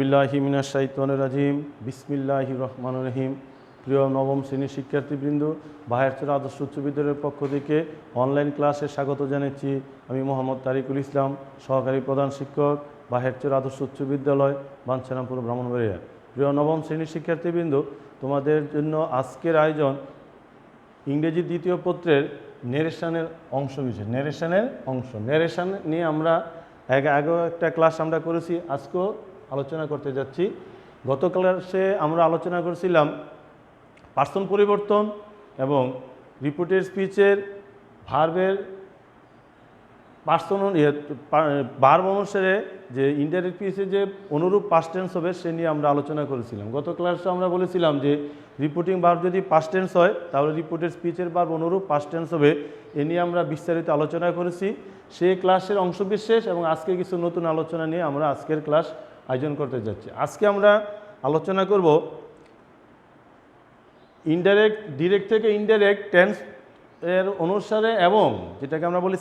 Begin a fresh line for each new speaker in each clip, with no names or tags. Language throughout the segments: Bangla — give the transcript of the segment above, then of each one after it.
বিল্লাহি মিনাশ শাইতানির রাজিম বিসমিল্লাহির রহমানির রহিম। প্রিয় নবম শ্রেণীর শিক্ষার্থীবৃন্দ, বাহেরচর আদর্শ উচ্চ বিদ্যালয়ের পক্ষ থেকে অনলাইন ক্লাসে স্বাগত জানাচ্ছি। আমি মোহাম্মদ তারিকুল ইসলাম, সহকারী প্রধান শিক্ষক, বাহেরচর আদর্শ উচ্চ বিদ্যালয়, বাঞ্ছারামপুর, ব্রাহ্মণবাড়িয়া। প্রিয় নবম শ্রেণীর শিক্ষার্থীবৃন্দ, তোমাদের জন্য আজকের আয়োজন ইংরেজি দ্বিতীয় পত্রের নেরেশনের অংশ বিষয়। নেরেশন নিয়ে আমরা আগেও একটা ক্লাস আমরা করেছি, আজকেও আলোচনা করতে যাচ্ছি। গত ক্লাসে আমরা আলোচনা করেছিলাম পার্সন পরিবর্তন এবং রিপোর্টেড স্পিচের ভার্বের ভার্ব অনুসারে যে ইনডাইরেক্ট স্পিচে যে অনুরূপ পাস্ট টেন্স হবে সে নিয়ে আমরা আলোচনা করেছিলাম। গত ক্লাসে আমরা বলেছিলাম যে রিপোর্টিং ভার্ব যদি পাস্ট টেন্স হয় তাহলে রিপোর্টেড স্পিচের ভার্ব অনুরূপ পাস্ট টেন্স হবে। এ নিয়ে আমরা বিস্তারিত আলোচনা করেছি। সেই ক্লাসের অংশবিশেষ এবং আজকে কিছু নতুন আলোচনা নিয়ে আমরা আজকের ক্লাস আয়োজন করতে যাচ্ছি। আজকে আমরা আলোচনা করব ডিরেক্ট থেকে ইনডাইরেক্ট টেন্স এর অনুসারে এবং যেটাকে আমরা বলি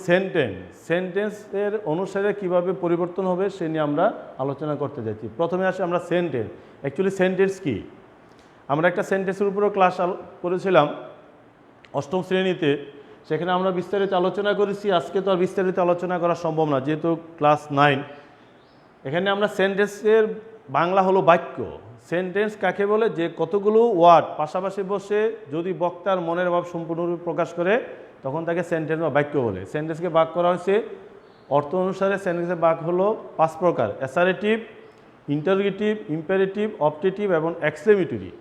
সেন্টেন্সের অনুসারে কিভাবে পরিবর্তন হবে সে নিয়ে আমরা আলোচনা করতে যাচ্ছি। প্রথমে আসে আমরা সেন্টেন্স। অ্যাকচুয়ালি সেন্টেন্স কি? আমরা একটা সেন্টেন্সের উপরও ক্লাস করেছিলাম অষ্টম শ্রেণীতে, সেখানে আমরা বিস্তারিত আলোচনা করেছি। আজকে তো আর বিস্তারিত আলোচনা করা সম্ভব না, যেহেতু ক্লাস 9। এখানে আমরা সেন্টেন্সের বাংলা হলো বাক্য। সেন্টেন্স কাকে বলে? যে কতগুলো ওয়ার্ড পাশাপাশি বসে যদি বক্তার মনের ভাব সম্পূর্ণরূপে প্রকাশ করে তখন তাকে সেন্টেন্স বা বাক্য বলে। সেন্টেন্সকে ভাগ করা হয়েছে অর্থ অনুসারে। সেন্টেন্সের ভাগ হলো 5 প্রকার: অ্যাসারেটিভ, ইন্টারোগেটিভ, ইম্পারেটিভ, অপটেটিভ এবং এক্সক্লেমেটরি।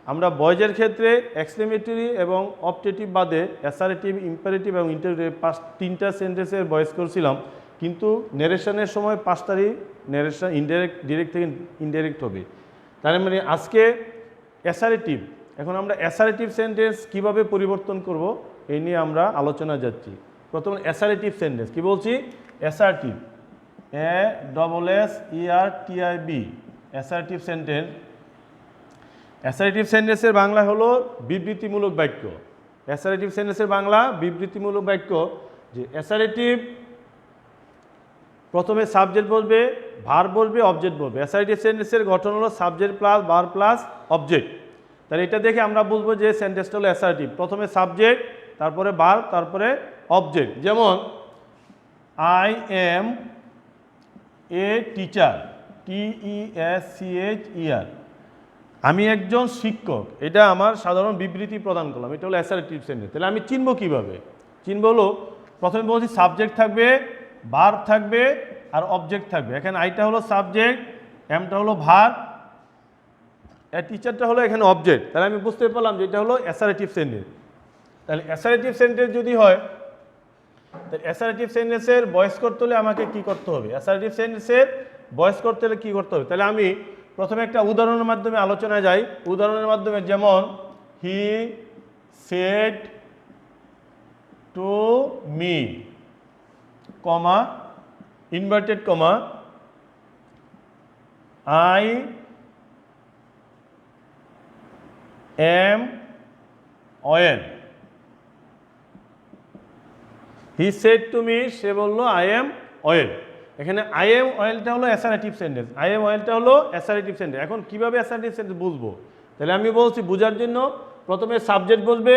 আমরা বয়েজের ক্ষেত্রে এক্সক্লেমেটরি এবং অপটেটিভ বাদে অ্যাসারেটিভ, ইম্পারেটিভ এবং ইন্টারোগেটিভ 3টা সেন্টেন্সের ভয়েস করেছিলাম। কিন্তু নেরেশনের সময় 5টারই নেরেশন ডিরেক্ট থেকে ইনডাইরেক্ট হবে। তার মানে আজকে অ্যাসারেটিভ। এখন আমরা অ্যাসারেটিভ সেন্টেন্স কিভাবে পরিবর্তন করব এই নিয়ে আমরা আলোচনা যাচ্ছি। প্রথম অ্যাসারেটিভ সেন্টেন্স কি বলছি? Assertive, ASSERTIV, assertive sentence. Assertive সেন্টেন্সের বাংলা হলো বিবৃতিমূলক বাক্য। অ্যাসারেটিভ সেন্টেন্সের বাংলা বিবৃতিমূলক বাক্য। যে অ্যাসারেটিভ প্রথমে সাবজেক্ট বলবে, ভার্ব বলবে, অবজেক্ট বলবে। অ্যাসারেটিভ সেন্টেন্সের গঠন হলো subject plus verb plus object. তাহলে এটা দেখে আমরা বুঝবো যে সেন্টেন্সটা হলো অ্যাসারেটিভ। প্রথমে সাবজেক্ট, তারপরে ভার্ব, তারপরে অবজেক্ট। যেমন I M a teacher, TEACHER, আমি একজন শিক্ষক। এটা আমার সাধারণ বিবৃতি প্রদান করলাম, এটা হলো অ্যাসারেটিভ সেন্টেন্স। তাহলে আমি চিনব কিভাবে? চিনব হলো প্রথমে বলছি সাবজেক্ট থাকবে, ভার্ব থাকবে আর অবজেক্ট থাকবে। এখানে আইটা হলো সাবজেক্ট, এমটা হলো ভার্ব, টিচারটা হলো এখানে অবজেক্ট। তাহলে আমি বুঝতে পারলাম যে এটা হলো অ্যাসারেটিভ সেন্টেন্স। তাহলে অ্যাসারেটিভ সেন্টেন্স যদি হয় তাহলে অ্যাসারেটিভ সেন্টেন্সের ভয়েস করতে হলে আমাকে কি করতে হবে? অ্যাসারেটিভ সেন্টেন্সের ভয়েস করতে হলে কী করতে হবে? তাহলে আমি প্রথমে একটা উদাহরণের মাধ্যমে আলোচনায় যাই। উদাহরণের মাধ্যমে যেমন he said to me, comma, inverted comma, I am well. He said to me, সে বললো আই এম অয়েল। এখানে আই এম অয়েলটা হলো অ্যাসারেটিভ সেন্টেন্স। আই এম অয়েলটা হলো অ্যাসারেটিভ সেন্টেন্স। এখন কীভাবে অ্যাসারেটিভ সেন্টেন্স বুঝবো? তাহলে আমি বলছি বোঝার জন্য প্রথমে সাবজেক্ট বসবে,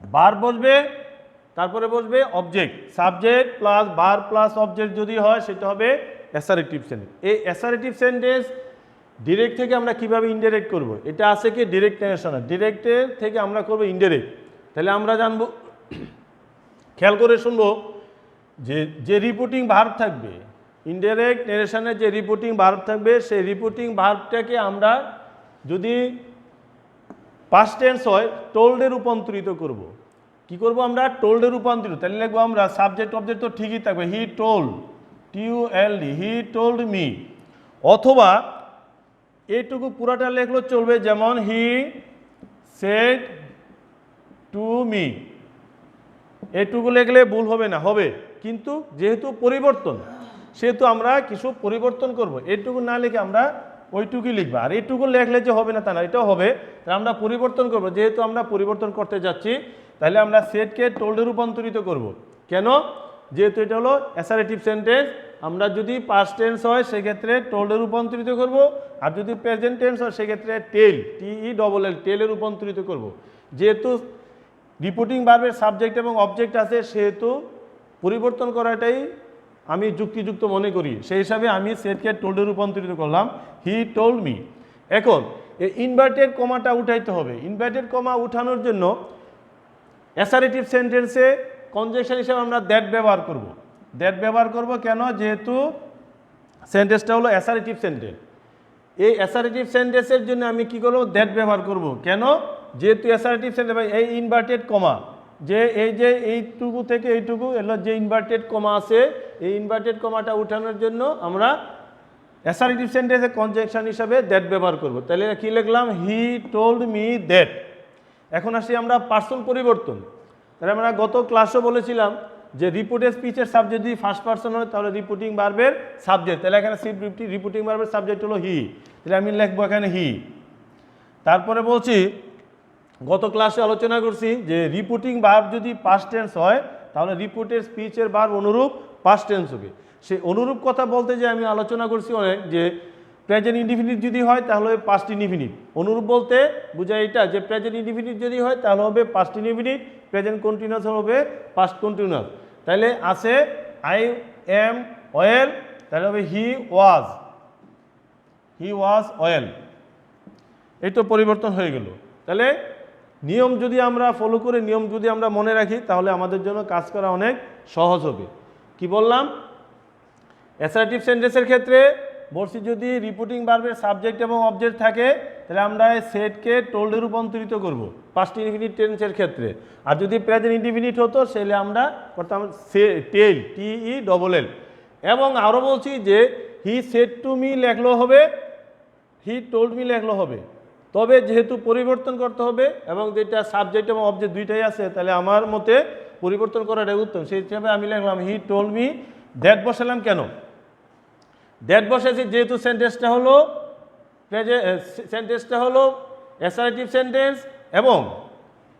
ভার্ব বসবে, তারপরে বসবে object. Subject plus verb plus object যদি হয় সেটা হবে অ্যাসারেটিভ সেন্টেন্স। এই অ্যাসারেটিভ সেন্টেন্স ডিরেক্ট থেকে আমরা কিভাবে ইনডাইরেক্ট করব? এটা আছে কি ডিরেক্ট নেরেশন, ডিরেক্টের থেকে আমরা করব ইনডাইরেক্ট। তাহলে আমরা জানবো, খেয়াল করে শুনবো, যে রিপোর্টিং ভার্ব থাকবে, ইনডাইরেক্ট নেরেশনের যে রিপোর্টিং ভার্ব থাকবে সেই রিপোর্টিং ভার্বটাকে আমরা যদি পাস্ট টেন্স হয় টোল্ডে রূপান্তরিত করব। কি করব আমরা? টোল্ডে রূপান্তরিত। তাহলে লিখবো আমরা সাবজেক্ট অবজেক্ট তো ঠিকই থাকবে, he told, TULD, he told me. অথবা এইটুকু পুরাটা লেখলো চলবে, যেমন হি সেড টু মি। এইটুকু লেখলে ভুল হবে না, হবে, কিন্তু যেহেতু পরিবর্তন সেহেতু আমরা কিছু পরিবর্তন করব। এইটুকু না লিখে আমরা ওইটুকুই লিখবো। আর এইটুকু লেখলে যে হবে না তা না, এটাও হবে। তাহলে আমরা পরিবর্তন করব। যেহেতু আমরা পরিবর্তন করতে যাচ্ছি তাহলে আমরা সেটকে টোল্ডে রূপান্তরিত করব। কেন? যেহেতু এটা হলো অ্যাসারেটিভ সেন্টেন্স, আমরা যদি পাস্ট টেন্স হয় সেক্ষেত্রে টোল্ডে রূপান্তরিত করব, আর যদি প্রেজেন্ট টেন্স হয় সেক্ষেত্রে টেল, TELL, টেলে রূপান্তরিত করব। যেহেতু রিপোর্টিং ভার্বের সাবজেক্ট এবং অবজেক্ট আছে সেহেতু পরিবর্তন করাটাই আমি যুক্তিযুক্ত মনে করি, সেই হিসাবে আমি সেটকে টোল্ডে রূপান্তরিত করলাম, হি টোল্ড মি। এখন এই ইনভার্টেড কমাটা উঠাইতে হবে। ইনভার্টেড কমা উঠানোর জন্য অ্যাসারেটিভ সেন্টেন্সে কনজাংশন হিসেবে আমরা দ্যাট ব্যবহার করব। দ্যাট ব্যবহার করব কেন? যেহেতু সেন্টেন্সটা হলো অ্যাসারেটিভ সেন্টেন্স। এই অ্যাসারেটিভ সেন্টেন্সের জন্য আমি কি করব? দ্যাট ব্যবহার করব। কেন? যেহেতু অ্যাসারেটিভ সেন্টেন্স, এই ইনভার্টেড কমা, যে এইটুকু থেকে এইটুকু এলো যে ইনভার্টেড কমা আছে, এই ইনভার্টেড কমাটা উঠানোর জন্য আমরা অ্যাসারেটিভ সেন্টেন্সে কনজাংশন হিসাবে দ্যাট ব্যবহার করব। তাহলে কি লিখলাম? He told me that. এখন আসি আমরা পার্সন পরিবর্তন। তাহলে আমরা গত ক্লাসও বলেছিলাম যে রিপোর্টেড স্পিচের সাবজেক্ট যদি ফার্স্ট পার্সন হয় তাহলে রিপোর্টিং ভার্বের সাবজেক্ট, তাহলে এখানে রিপোর্টিং ভার্বের সাবজেক্ট হলো হি, তাহলে আমি লিখবো এখানে হি। তারপরে বলছি গত ক্লাসে আলোচনা করছি যে রিপোর্টিং ভার্ব যদি পাস্ট টেন্স হয় তাহলে রিপোর্টেড স্পিচের ভার্ব অনুরূপ পাস্ট টেন্স হবে। সেই অনুরূপ কথা বলতে যে আমি আলোচনা করছি অনেক, যে প্রেজেন্ট ইনডিফিনিট যদি হয় তাহলে হবে পাস্ট ইনডিফিনিট। অনুরূপ বলতে বোঝায় এটা যে প্রেজেন্ট ইনডিফিনিট যদি হয় তাহলে হবে পাস্ট ইনডিফিনিট, প্রেজেন্ট কন্টিনিউয়াস হবে পাস্ট কন্টিনিউয়াস। তাহলে আছে আই এম অয়েল, তাহলে হবে হি ওয়াজ অয়েল। এই তো পরিবর্তন হয়ে গেল। তাহলে নিয়ম যদি আমরা ফলো করে, নিয়ম যদি আমরা মনে রাখি তাহলে আমাদের জন্য কাজ করা অনেক সহজ হবে। কি বললাম? অ্যাসার্টিভ সেন্টেন্সের ক্ষেত্রে বলছি যদি রিপোর্টিং ভার্বের সাবজেক্ট এবং অবজেক্ট থাকে তাহলে আমরা সেটকে টোল্ডে রূপান্তরিত করব পাস্ট ইনডিফিনিট টেন্সের ক্ষেত্রে। আর যদি প্রেজেন্ট ইনডিফিনিট হতো সেলে আমরা করতাম টেল, TELL। এবং আরও বলছি যে হি সেড টু মি লেখলেও হবে, হি টোল্ড মি লেখলেও হবে। তবে যেহেতু পরিবর্তন করতে হবে এবং যেটা সাবজেক্ট এবং অবজেক্ট দুইটাই আছে তাহলে আমার মতে পরিবর্তন করাটাই উত্তম। সেই হিসাবে আমি লিখলাম হি টোল্ড মি দ্যাট। বসালাম কেন? দ্যাট বসেছি যেহেতু সেন্টেন্সটা হলো অ্যাসার্টিভ সেন্টেন্স এবং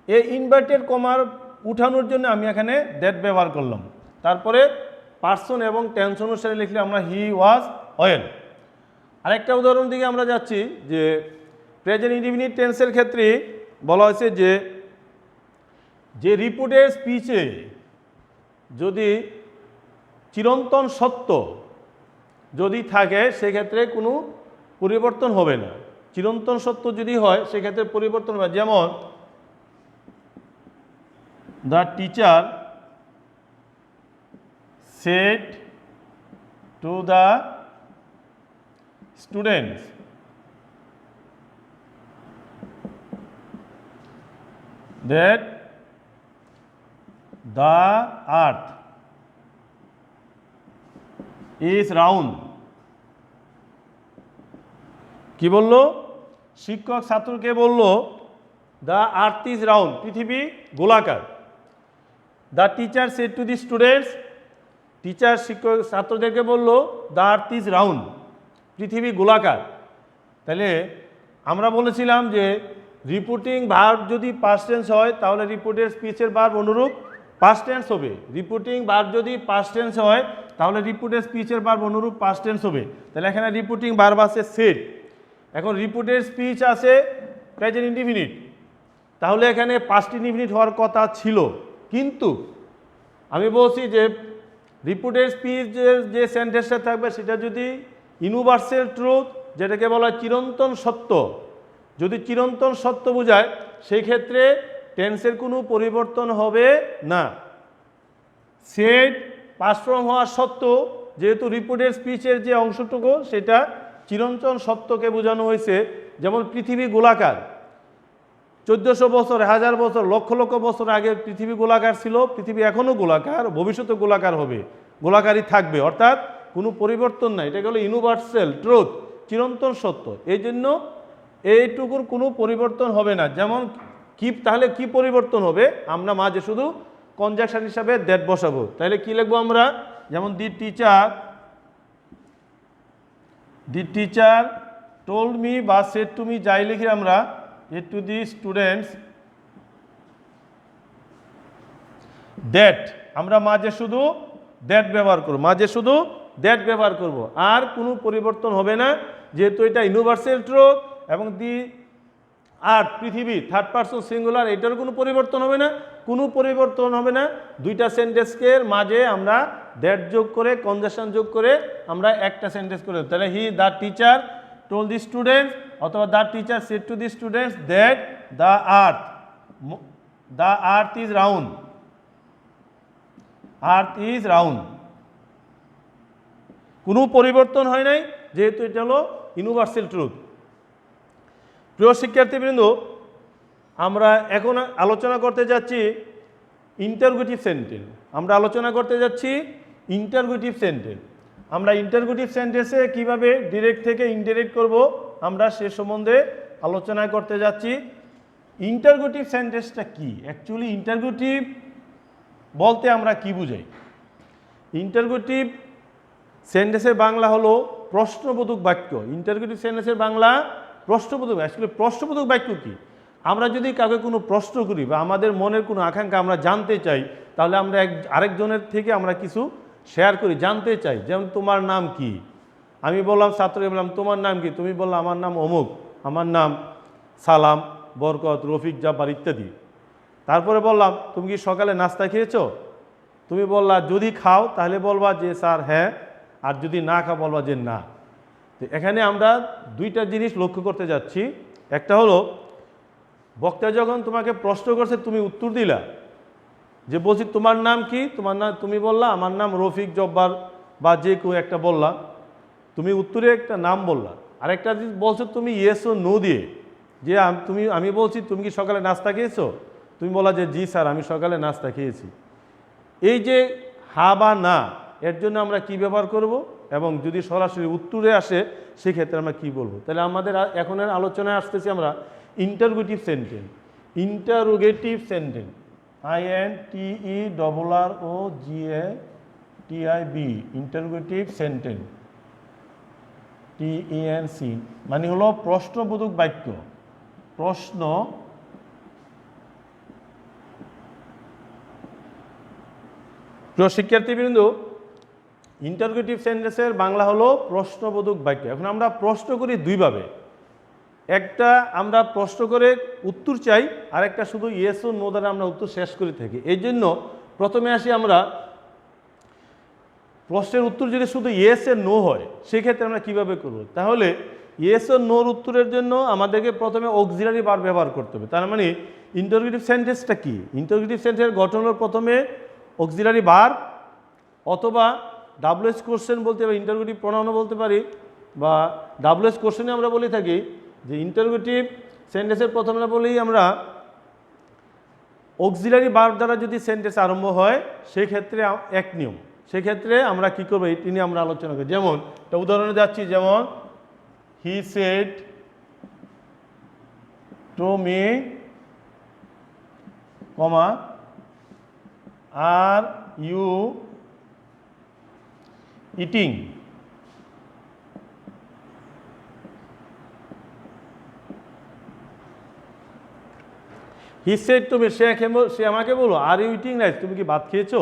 এই ইনভার্টেড কমার উঠানোর জন্য আমি এখানে দ্যাট ব্যবহার করলাম। তারপরে পার্সন এবং টেন্স অনুসারে লিখলে আমরা হি ওয়াজ অয়েল। আরেকটা উদাহরণ দিকে আমরা যাচ্ছি যে প্রেজেন্ট ইনডিফিনিট টেন্সের ক্ষেত্রে বলা হয়েছে যে রিপোর্টেড স্পিচে যদি চিরন্তন সত্য যদি থাকে সেক্ষেত্রে কোনো পরিবর্তন হবে না। চিরন্তন সত্য যদি হয় সেক্ষেত্রে পরিবর্তন হবে। যেমন the teacher said to the students that the earth is round। কি বললো? শিক্ষক ছাত্রকে বলল দ্য আর্থ ইজ রাউন্ড, পৃথিবী গোলাকার। The teacher said to the students, teacher শিক্ষক ছাত্রদেরকে বলল দ্য আর্থ ইজ রাউন্ড, পৃথিবী গোলাকার। তাহলে আমরা বলেছিলাম যে রিপোর্টিং ভার্ব যদি পাস্ট টেন্স হয় তাহলে রিপোর্টেড স্পিচের ভার্ব অনুরূপ পাস্ট টেন্স হবে। রিপোর্টিং ভার্ব যদি পাস্ট টেন্স হয় তাহলে রিপোর্টেড স্পিচের ভার্ব অনুরূপ পাস্ট টেন্স হবে। তাহলে এখানে রিপোর্টিং ভার্ব আছে সেড, এখন রিপোর্টেড স্পিচ আছে প্রেজেন্ট ইনডিফিনিট, তাহলে এখানে পাস্ট ইনডিফিনিট হওয়ার কথা ছিল। কিন্তু আমি বলছি যে রিপোর্টেড স্পিচের যে সেন্টেন্সটা থাকবে সেটা যদি ইউনিভার্সাল ট্রুথ, যেটাকে বলা হয় চিরন্তন সত্য, যদি চিরন্তন সত্য বোঝায় সেই ক্ষেত্রে টেন্সের কোনো পরিবর্তন হবে না। সেড পাস্ট ফর্ম হওয়া সত্ত্বেও যেহেতু রিপোর্টেড স্পিচের যে অংশটুকু সেটা চিরন্তন সত্যকে বোঝানো হয়েছে। যেমন পৃথিবী গোলাকার, 1400 বছর, 1000 বছর, লক্ষ লক্ষ বছর আগে পৃথিবী গোলাকার ছিল, পৃথিবী এখনও গোলাকার, ভবিষ্যতে গোলাকার হবে, গোলাকারই থাকবে, অর্থাৎ কোনো পরিবর্তন নাই। এটা হলো ইউনিভার্সাল ট্রুথ, চিরন্তন সত্য, এই জন্য এইটুকুর কোনো পরিবর্তন হবে না। যেমন কি, তাহলে কি পরিবর্তন হবে? আমরা মাঝে শুধু কনজাংশন হিসাবে দ্যাট বসাবো। তাহলে কি লিখবো আমরা? যেমন দি টিচার টোল্ড মি বা সেড টু মি যাই লিখি আমরা টু দি স্টুডেন্টস দ্যাট, আমরা মাঝে শুধু দ্যাট ব্যবহার করব, মাঝে শুধু দ্যাট ব্যবহার করব, আর কোনো পরিবর্তন হবে না, যেহেতু এটা ইউনিভার্সাল ট্রুথ এবং দি আর্থ পৃথিবী থার্ড পারসন সিঙ্গুলার, এটার কোনো পরিবর্তন হবে না, কোনো পরিবর্তন হবে না। দুইটা সেন্টেন্সের মাঝে আমরা দ্যাট যোগ করে কনজাংশন যোগ করে আমরা একটা সেন্টেন্স করে, তাহলে he the teacher told the students অথবা the teacher said to the students that the earth is round, earth is round. কোনো পরিবর্তন হয় নাই, যেহেতু এটা হলো ইউনিভার্সাল ট্রুথ। প্রিয় শিক্ষার্থীবৃন্দ, আমরা এখন আলোচনা করতে যাচ্ছি ইন্টারোগেটিভ সেন্টেন্স। আমরা আলোচনা করতে যাচ্ছি ইন্টারোগেটিভ সেন্টেন্স। আমরা ইন্টারোগেটিভ সেন্টেন্সে কিভাবে ডিরেক্ট থেকে ইনডিরেক্ট করব, আমরা সে সম্বন্ধে আলোচনা করতে যাচ্ছি। ইন্টারোগেটিভ সেন্টেন্সটা কি? অ্যাকচুয়ালি ইন্টারোগেটিভ বলতে আমরা কি বুঝাই? ইন্টারোগেটিভ সেন্টেন্সের বাংলা হলো প্রশ্নবোধক বাক্য। ইন্টারোগেটিভ সেন্টেন্সের বাংলা প্রশ্নবোধক। অ্যাকচুয়ালি প্রশ্নবোধক বাক্য কি? আমরা যদি কাউকে কোনো প্রশ্ন করি বা আমাদের মনের কোনো আকাঙ্ক্ষা আমরা জানতে চাই, তাহলে আমরা আরেকজনের থেকে আমরা কিছু শেয়ার করি, জানতে চাই। যেমন তোমার নাম কি? আমি বললাম, ছাত্রকে বললাম তোমার নাম কি? তুমি বললাম আমার নাম অমুক, আমার নাম সালাম, বরকত, রফিক, জাব্বার ইত্যাদি। তারপরে বললাম তুমি কি সকালে নাস্তা খেয়েছো? তুমি বললা যদি খাও তাহলে বলবা যে স্যার হ্যাঁ, আর যদি না খাও বলবা যে না। তো এখানে আমরা দুইটা জিনিস লক্ষ্য করতে যাচ্ছি। একটা হলো বক্তা যখন তোমাকে প্রশ্ন করছে তুমি উত্তর দিলা, যে বলছি তোমার নাম কি, তোমার নাম, তুমি বললা আমার নাম রফিক, জব্বার বা যে কেউ একটা বললা, তুমি উত্তরে একটা নাম বললা। আরেকটা জিনিস বলছো তুমি ইয়েস ও নো দিয়ে, যে আমি বলছি তুমি কি সকালে নাস্তা খেয়েছো? তুমি বলা যে জি স্যার আমি সকালে নাস্তা খেয়েছি। এই যে হা বা না, এর জন্য আমরা কি ব্যবহার করব, এবং যদি সরাসরি উত্তরে আসে সেক্ষেত্রে আমরা কি বলবো। তাহলে আমাদের এখনের আলোচনায় আসতেছি আমরা interrogative sentence. Interrogative sentence, INTERROGATIV, interrogative sentence, TENC মানে হলো প্রশ্নবোধক বাক্য। প্রশ্ন প্রিয় শিক্ষার্থীবৃন্দ, ইন্টারোগেটিভ সেন্টেন্সের বাংলা হলো প্রশ্নবোধক বাক্য। এখন আমরা প্রশ্ন করি দুইভাবে, একটা আমরা প্রশ্ন করে উত্তর চাই, আর একটা শুধু ইয়েস ও নো দ্বারা আমরা উত্তর শেষ করে থাকি। এই জন্য প্রথমে আসি আমরা প্রশ্নের উত্তর যদি শুধু ইয়েস এর নো হয় সেক্ষেত্রে আমরা কিভাবে করব। তাহলে ইয়েস ও নোর উত্তরের জন্য আমাদেরকে প্রথমে অক্সিলারি ভার্ব ব্যবহার করতে হবে। তার মানে ইন্টারোগেটিভ সেন্টেন্সটা কি? ইন্টারোগেটিভ সেন্টেন্সের গঠন হলো প্রথমে অক্সিলারি ভার্ব অথবা WH কোশ্চেন বলতে পারি, ইন্টারোগেটিভ প্রোনাউনও বলতে পারি, বা WH কোশ্চেনে আমরা বলে থাকি যে ইন্টারোগেটিভ সেন্টেন্সের প্রথমে বলেই আমরা অক্সিলারি ভার্ব দ্বারা যদি সেন্টেন্স আরম্ভ হয় সেক্ষেত্রে এক নিয়ম, সেক্ষেত্রে আমরা কী করবো এটি নিয়ে আমরা আলোচনা করি। যেমন একটা উদাহরণে যাচ্ছি, যেমন he said to me, comma, are you eating? He said to me, সে আমাকে বলো আর ইউ ইটিং রাইস, তুমি কি ভাত খেয়েছো?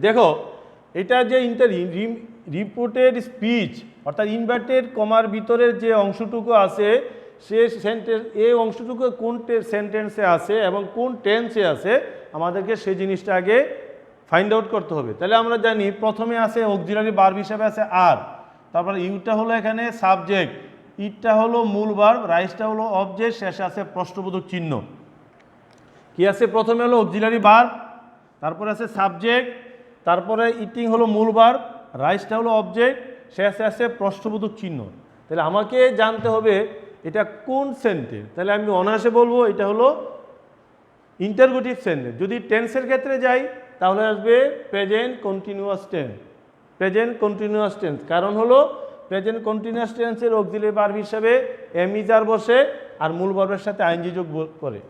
দেখো এটা যে রিপোর্টেড স্পিচ অর্থাৎ ইনভার্টেড কমার ভিতরের যে অংশটুকু আছে সে সেন্টেন্স, এই অংশটুকু কোন সেন্টেন্সে আছে এবং কোন টেন্সে আছে আমাদেরকে সেই জিনিসটা আগে ফাইন্ড আউট করতে হবে। তাহলে আমরা জানি প্রথমে আছে অক্সিলারি ভার্ব হিসাবে আছে আর, তারপর ইউটা হলো এখানে সাবজেক্ট, ইটটা হলো মূল ভার্ব, রাইসটা হলো অবজেক্ট, শেষে আছে প্রশ্নবোধক চিহ্ন। কি আছে? প্রথমে হলো অক্সিলারি ভার্ব, তারপরে আছে সাবজেক্ট, তারপরে ইটিং হলো মূল ভার্ব, রাইসটা হলো অবজেক্ট, শেষে আছে প্রশ্নবোধক চিহ্ন। তাহলে আমাকে জানতে হবে এটা কোন সেন্টেন্স। তাহলে আমি অনায়াসে বলবো এটা হলো ইন্টারোগেটিভ সেন্টেন্স। যদি টেন্সের ক্ষেত্রে যাই তাহলে আসবে present continuous tense. Present continuous tense কারণ হলো প্রেজেন্ট কন্টিনিউয়াস টেন্সের অক্সিলারি ভার্ব হিসাবে এমইজার বসে আর মূল ভার্বের সাথে আইএনজি যোগ করে।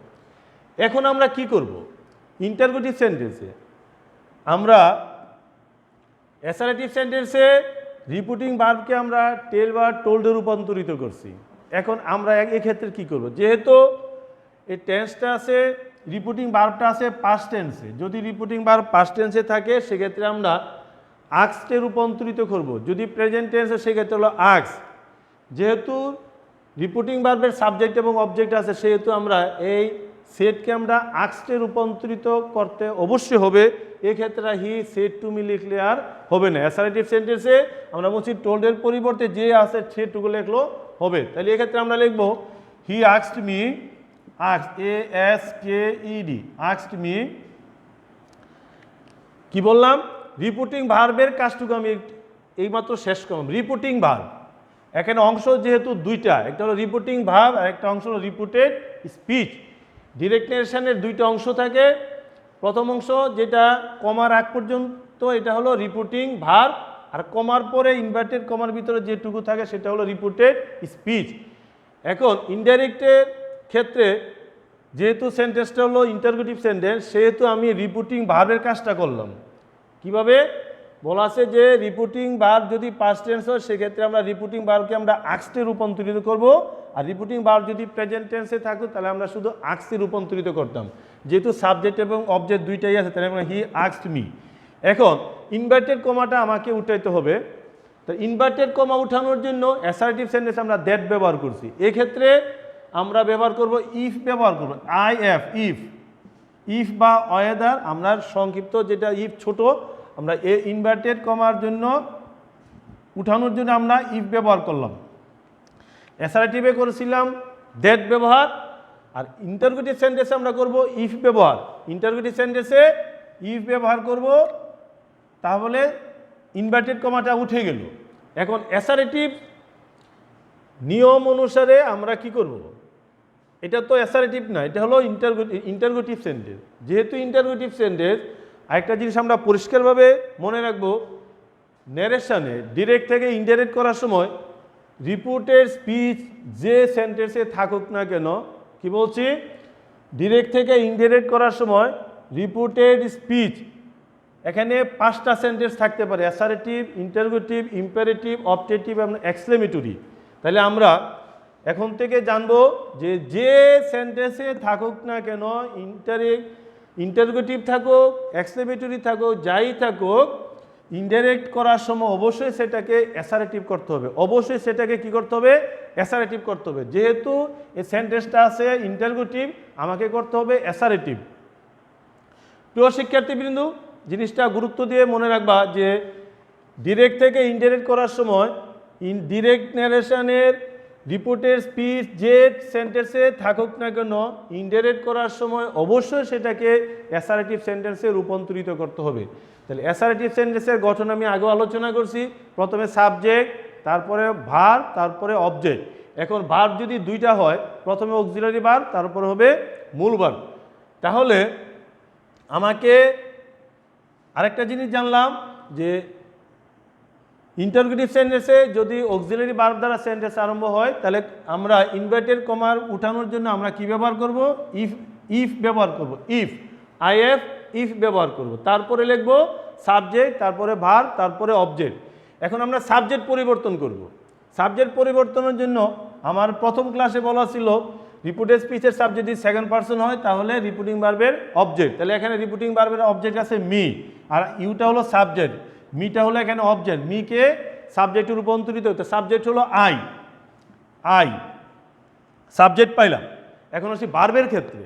এখন আমরা কি করব? ইন্টারোগেটিভ সেন্টেন্সে আমরা অ্যাসারেটিভ সেন্টেন্সে রিপিটিং ভার্বকে আমরা টেল বা টোল্ডে রূপান্তরিত করছি। এখন আমরা এক্ষেত্রে কি করব? যেহেতু এই টেন্সটা আছে, রিপিটিং ভার্বটা আছে পাস্ট টেন্সে, যদি রিপিটিং ভার্ব পাস্ট টেন্সে থাকে সেক্ষেত্রে আমরা আক্সটে রূপান্তরিত করব। যদি প্রেজেন্ট টেন্স সেক্ষেত্রে হলো আক্স। যেহেতু রিপোর্টিং ভার্বের সাবজেক্ট এবং অবজেক্ট আছে সেহেতু আমরা এই সেটকে আমরা আক্সটে রূপান্তরিত করতে অবশ্যই হবে। এক্ষেত্রে হি সেড টু মি লিখলে আর হবে না। অ্যাসারেটিভ সেন্টেন্সে আমরা বলছি টোল্ডের পরিবর্তে যে আছে সেটুকু লিখলো হবে। তাহলে এক্ষেত্রে আমরা লিখব he asked me, ask ASKED, asked me. কি বললাম? রিপোর্টিং ভার্বের কাজটুকু আমি এইমাত্র শেষ করলাম। রিপোর্টিং ভার্ব এখানে অংশ যেহেতু দুইটা, একটা হলো রিপোর্টিং ভার্ব আর একটা অংশ হলো রিপোর্টেড স্পিচ। ডিরেক্ট নারেশনের দুইটা অংশ থাকে। প্রথম অংশ যেটা কমার আগ পর্যন্ত এটা হলো রিপোর্টিং ভার্ব, আর কমার পরে ইনভার্টেড কমার ভিতরে যেটুকু থাকে সেটা হলো রিপোর্টেড স্পিচ। এখন ইনডাইরেক্টের ক্ষেত্রে যেহেতু সেন্টেন্সটা হলো ইন্টারোগেটিভ সেন্টেন্স সেহেতু আমি রিপোর্টিং ভার্বের কাজটা করলাম। কিভাবে? বলা আছে যে রিপোর্টিং ভার্ব যদি পাস্ট টেন্স হয় সেক্ষেত্রে আমরা রিপোর্টিং ভার্বকে আমরা আক্সটে রূপান্তরিত করব, আর রিপোর্টিং ভার্ব যদি প্রেজেন্ট টেন্সে থাকতো তাহলে আমরা শুধু আক্সে রূপান্তরিত করতাম। যেহেতু সাবজেক্ট এবং অবজেক্ট দুইটাই আছে তাহলে আমরা হি আস্কড মি। এখন ইনভার্টেড কমাটা আমাকে উঠাইতে হবে। তো ইনভার্টেড কমা উঠানোর জন্য অ্যাসার্টিভ সেন্টেন্স আমরা দ্যাট ব্যবহার করছি। এক্ষেত্রে আমরা ব্যবহার করব ইফ ব্যবহার করব, IF, ইফ। ইফ বা ওয়েদার আমরা সংক্ষিপ্ত যেটা ইফ ছোট, আমরা এ ইনভার্টেড কমার জন্য উঠানোর জন্য আমরা ইফ ব্যবহার করলাম। অ্যাসার্টিভে করেছিলাম দ্যাট ব্যবহার, আর ইন্টারোগেটিভ সেন্টেন্সে আমরা করব ইফ ব্যবহার। ইন্টারোগেটিভ সেন্টেন্সে ইফ ব্যবহার করব, তাহলে ইনভার্টেড কমাটা উঠে গেল। এখন অ্যাসারেটিভ নিয়ম অনুসারে আমরা কি করব? এটা তো অ্যাসারেটিভ না, এটা হলো ইন্টারোগেটিভ সেন্টেন্স। যেহেতু ইন্টারোগেটিভ সেন্টেন্স, আরেকটা জিনিস আমরা পরিষ্কারভাবে মনে রাখবো, ন্যারেশনে ডিরেক্ট থেকে ইনডাইরেক্ট করার সময় রিপোর্টেড স্পিচ যে সেন্টেন্সে থাকুক না কেন, কি বলছি? ডিরেক্ট থেকে ইনডাইরেক্ট করার সময় রিপোর্টেড স্পিচ এখানে 5টা সেন্টেন্স থাকতে পারে, অ্যাসারেটিভ, ইন্টারোগেটিভ, ইম্পারেটিভ, অবজেক্টিভ এবং এক্সক্লেমেটরি। তাহলে আমরা এখন থেকে জানবো যে যে সেন্টেন্সে থাকুক না কেন, ইন্টারোগেটিভ থাকুক, এক্সক্লেমেটরি থাকুক, যাই থাকুক, ইনডাইরেক্ট করার সময় অবশ্যই সেটাকে অ্যাসারেটিভ করতে হবে। অবশ্যই সেটাকে কি করতে হবে? অ্যাসারেটিভ করতে হবে। যেহেতু এই সেন্টেন্সটা আছে ইন্টারোগেটিভ, আমাকে করতে হবে অ্যাসারেটিভ। প্রিয় শিক্ষার্থীবৃন্দ, জিনিসটা গুরুত্ব দিয়ে মনে রাখবা যে ডিরেক্ট থেকে ইনডাইরেক্ট করার সময় ডিরেক্ট ন্যারেশনের রিপোর্টের স্পিচ যে সেন্টেন্সে থাকুক না কেন, ইনডাইরেক্ট করার সময় অবশ্যই সেটাকে অ্যাসারেটিভ সেন্টেন্সে রূপান্তরিত করতে হবে। তাহলে অ্যাসারেটিভ সেন্টেন্সের গঠন আমি আগেও আলোচনা করছি। প্রথমে সাবজেক্ট, তারপরে ভার্ব, তারপরে অবজেক্ট। এখন ভার্ব যদি দুইটা হয়, প্রথমে অক্সিলারি ভার্ব, তারপরে হবে মূল ভার্ব। তাহলে আমাকে আরেকটা জিনিস জানলাম যে ইন্টারোগেটিভ সেন্টেন্সে যদি অক্সিলারি ভার্ব দ্বারা সেন্টেন্স আরম্ভ হয় তাহলে আমরা ইনভার্টেড কমার উঠানোর জন্য আমরা কি ব্যবহার করব? ইফ ব্যবহার করব। IF, ইফ ব্যবহার করব। তারপরে লিখব সাবজেক্ট, তারপরে ভার্ব, তারপরে অবজেক্ট। এখন আমরা সাবজেক্ট পরিবর্তন করব। সাবজেক্ট পরিবর্তনের জন্য আমার প্রথম ক্লাসে বলা ছিল রিপোর্টেড স্পিচের সাবজেক্ট যদি সেকেন্ড পারসন হয় তাহলে রিপোর্টিং ভার্বের অবজেক্ট। তাহলে এখানে রিপোর্টিং ভার্বের অবজেক্ট আছে মি, আর ইউটা হলো সাবজেক্ট, মিটা হলো এখানে অবজেক্ট। মিকে সাবজেক্টে রূপান্তরিত হতে, সাবজেক্ট হলো আই, সাবজেক্ট পাইলাম। এখন আসি ভার্বের ক্ষেত্রে।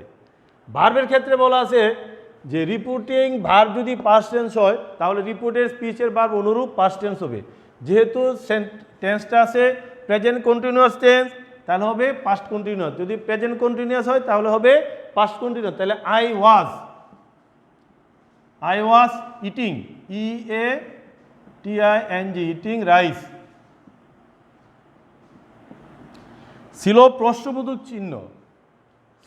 ভার্বের ক্ষেত্রে বলা আছে যে রিপোর্টিং ভার্ব যদি পাস্ট টেন্স হয় তাহলে রিপোর্টেড স্পিচের ভার্ব অনুরূপ পাস্ট টেন্স হবে। যেহেতু টেন্সটা আছে প্রেজেন্ট কন্টিনিউয়াস টেন্স তাহলে হবে পাস্ট কন্টিনিউয়াস, যদি প্রেজেন্ট কন্টিনিউয়াস হয় তাহলে হবে পাস্ট কন্টিনিউয়াস। তাহলে I was eating, EATING, eating rice. ছিল প্রশ্নবোধক চিহ্ন,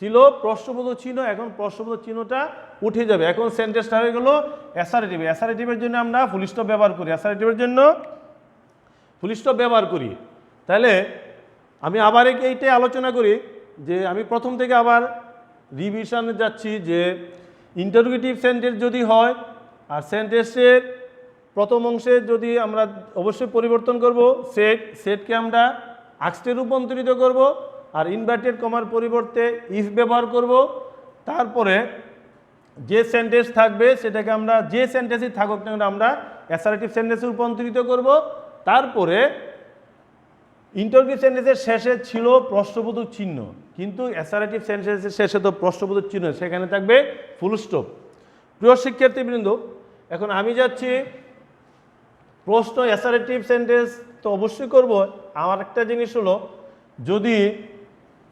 ছিল প্রশ্নবোধক চিহ্ন, এখন প্রশ্নবোধক চিহ্নটা উঠে যাবে। এখন সেন্টেন্সটা হয়ে গেল অ্যাসারেটিভ। অ্যাসারেটিভের জন্য আমরা ফুল স্টপ ব্যবহার করি, অ্যাসারেটিভের জন্য ফুল স্টপ ব্যবহার করি। তাহলে আমি আবার এইটাই আলোচনা করি যে আমি প্রথম থেকে আবার রিভিশনে যাচ্ছি যে ইন্টারোগেটিভ সেন্টেন্স যদি হয় আর সেন্টেন্সের প্রথম অংশে যদি আমরা অবশ্যই পরিবর্তন করব, সেটকে আমরা আক্সটে রূপান্তরিত করব, আর ইনভার্টেড কমার পরিবর্তে ইফ ব্যবহার করব। তারপরে যে সেন্টেন্স থাকবে সেটাকে আমরা যে সেন্টেন্সই থাকুক না আমরা অ্যাসারেটিভ সেন্টেন্সে রূপান্তরিত করব। তারপরে ইন্টারোগেটিভ সেন্টেন্সের শেষে ছিল প্রশ্নবোধক চিহ্ন, কিন্তু অ্যাসারেটিভ সেন্টেন্সের শেষে তো প্রশ্নবোধক চিহ্ন, সেখানে থাকবে ফুল স্টপ। প্রিয় শিক্ষার্থীবৃন্দ, এখন আমি যাচ্ছি প্রশ্ন। অ্যাসারেটিভ সেন্টেন্স তো অবশ্যই করব। আমার একটা জিনিস হলো, যদি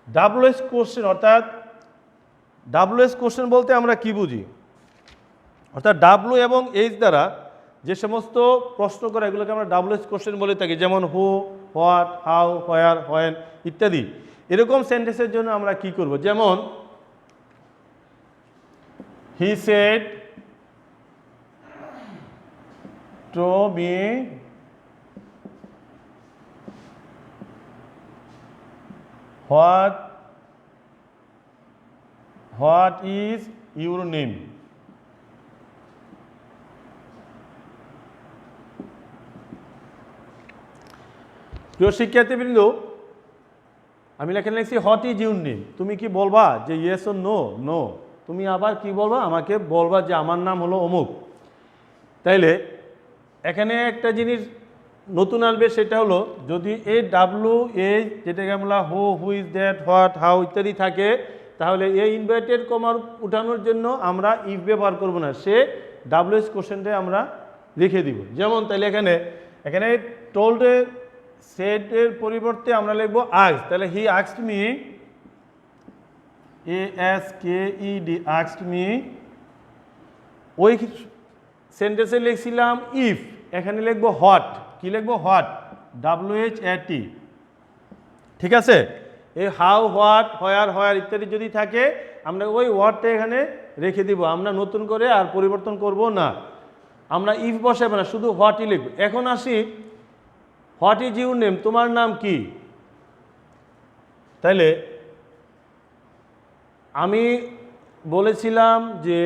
ডাব্লুএস কোশ্চেন, অর্থাৎ ডাব্লুএস কোশ্চেন বলতে আমরা কি বুঝি, অর্থাৎ ডাব্লু এবং এইচ দ্বারা যে সমস্ত প্রশ্ন করা, এগুলোকে আমরা ডাব্লুএস কোশ্চেন বলে থাকি, যেমন হু, হোয়াট, হাউ, হোয়ার, হোয়েন ইত্যাদি। এরকম সেন্টেন্সের জন্য আমরা কি করব, যেমন he said to me what is your name. প্রিয় শিক্ষার্থীবৃন্দ, আমি এখানে লিখছি হোয়াট ইজ ইউর নেম। তুমি কি বলবা যে ইয়েস ও নো? নো। তুমি আবার কি বলবা, আমাকে বলবা যে আমার নাম হলো অমুক। তাইলে এখানে একটা জিনিস নতুন আসবে, সেটা হলো যদি এই ডাব্লু এই যেটাকে আমরা who is that, what, how ইত্যাদি থাকে, তাহলে এই ইনভার্টেড কমা উঠানোর জন্য আমরা ইফ ব্যবহার করব না, সে ডাব্লুএস কোশ্চেনটা আমরা লিখে দিব। যেমন তাহলে এখানে টোল্ডে সেটের পরিবর্তে আমরা লিখবো আস্কড। তাহলে he asked me, ASKED, asked me. ওই সেন্টেন্সে লিখছিলাম ইফ, এখানে লিখবো হোয়াট। কি লিখবো? What, WHAT। ঠিক আছে? এই হাউ, হোয়াট, হোয়ার ইত্যাদি যদি থাকে, আমরা ওই ওয়ার্ডটা এখানে রেখে দিব, আমরা নতুন করে আর পরিবর্তন করব না। আমরা ইফ বসাবো না, শুধু হোয়াটই লিখব। এখন আসি, হোয়াট ইজ ইউর নেম, তোমার নাম কি? তাইলে আমি বলেছিলাম যে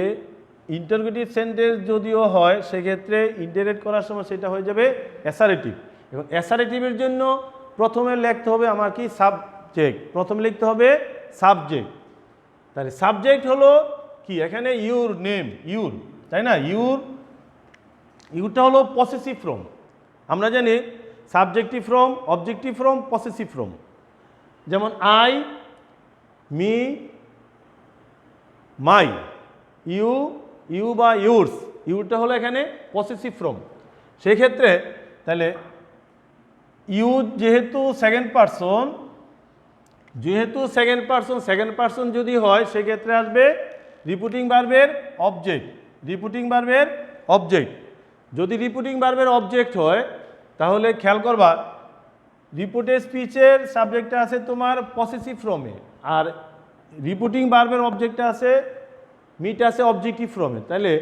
ইন্টারোগেটিভ সেন্টেন্স যদিও হয়, সেক্ষেত্রে ইন্টারেক্ট করার সময় সেটা হয়ে যাবে অ্যাসারেটিভ। এবং অ্যাসারেটিভের জন্য প্রথমে লিখতে হবে আমার কি? সাবজেক্ট। প্রথমে লিখতে হবে সাবজেক্ট। তাহলে সাবজেক্ট হলো কি? এখানে ইউর নেম, ইউর, তাই না? ইউরটা হলো পসেসিভ ফর্ম। আমরা জানি subjective form, objective form, possessive form. যেমন আই, মি, মাই, ইউ বা ইউরস, ইউরটা হলো এখানে পসেসিভ ফর্ম। সেক্ষেত্রে তাহলে ইউ যেহেতু সেকেন্ড পারসন যদি হয়, সেক্ষেত্রে আসবে রিপিটিং ভার্বের অবজেক্ট। যদি রিপিটিং ভার্বের অবজেক্ট হয়, তাহলে খেয়াল করবা রিপোর্টেড স্পিচের সাবজেক্টটা আছে তোমার পসেসিভ ফর্মে, আর রিপিটিং ভার্বের অবজেক্টটা আছে, মিটা আছে অবজেক্টিভ ফর্মে। তাহলে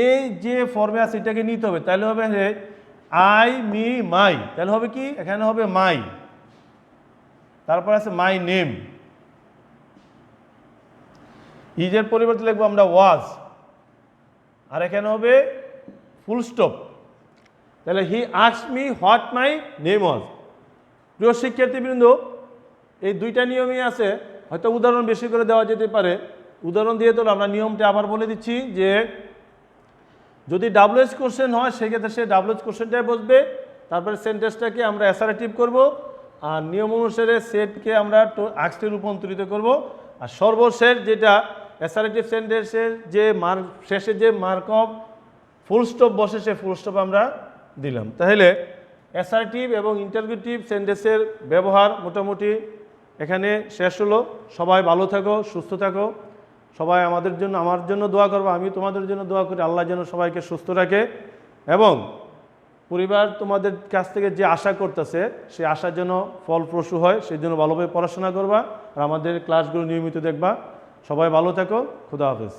এই যে ফর্মে আছে এটাকে নিতে হবে। তাহলে হবে আই, মি, মাই। তাহলে হবে কি? এখানে হবে মাই, তারপর আছে মাই নেম। ইজের পরিবর্তে লিখবো আমরা ওয়াজ, আর এখানে হবে ফুল স্টপ। তাহলে he asked me what my name was. প্রিয় শিক্ষার্থীবৃন্দ, এই দুইটা নিয়মই আছে, হয়তো উদাহরণ বেশি করে দেওয়া যেতে পারে। উদাহরণ দিয়ে তো আমরা নিয়মটা আবার বলে দিচ্ছি যে যদি ডাব্লুএস কোশ্চেন হয়, সেক্ষেত্রে সে ডাব্লুএস কোশ্চেনটাই বসবে। তারপরে সেন্টেন্সটাকে আমরা অ্যাসারেটিভ করব, আর নিয়ম অনুসারে সেটকে আমরা আস্কডে রূপান্তরিত করব। আর সর্বশেষ যেটা অ্যাসারেটিভ সেন্টেন্সের যে শেষে যে মার্ক অফ ফুল স্টপ বসে, সে ফুল স্টপ আমরা দিলাম। তাহলে অ্যাসারেটিভ এবং ইন্টারোগেটিভ সেন্টেন্সের ব্যবহার মোটামুটি এখানে শেষ হলো। সবাই ভালো থাকো, সুস্থ থাকো। সবাই আমার জন্য দোয়া করবো, আমি তোমাদের জন্য দোয়া করি, আল্লাহ যেন সবাইকে সুস্থ রাখে। এবং পরিবার তোমাদের কাছ থেকে যে আশা করতেছে, সেই আশার জন্য ফলপ্রসূ হয়, সেই জন্য ভালোভাবে পড়াশোনা করবা, আর আমাদের ক্লাসগুলো নিয়মিত দেখবা। সবাই ভালো থাকো, খুদা হাফেজ।